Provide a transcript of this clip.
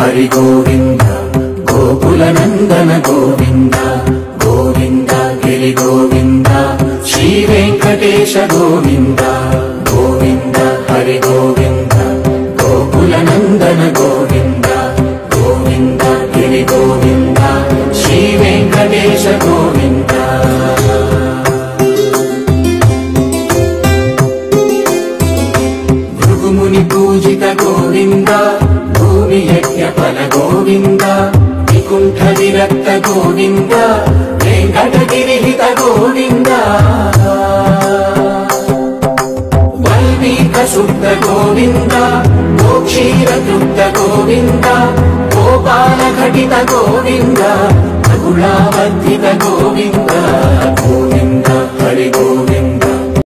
హరి గోవింద గోకుల నందన గోవింద గోవింద గిరి గోవింద శ్రీ వెంకటేశ గోవింద గోవింద హరి గోవింద గోకుల నందన గోవింద గోవింద గిరి గోవింద శ్రీ వెంకటేశ గోవింద భృగుముని పూజిత గోవింద భూమి యజ్ఞ ఫల గోవింద వికుంఠ విరక్త గోవింద వెంకటగిరిహిత గోవింద వల్మీక శుద్ధ గోవింద గోక్షీర తృప్త గోవింద గోపాల ఘటిత గోవింద బహుళావర్ధిత గోవింద గోవింద హరి గోవింద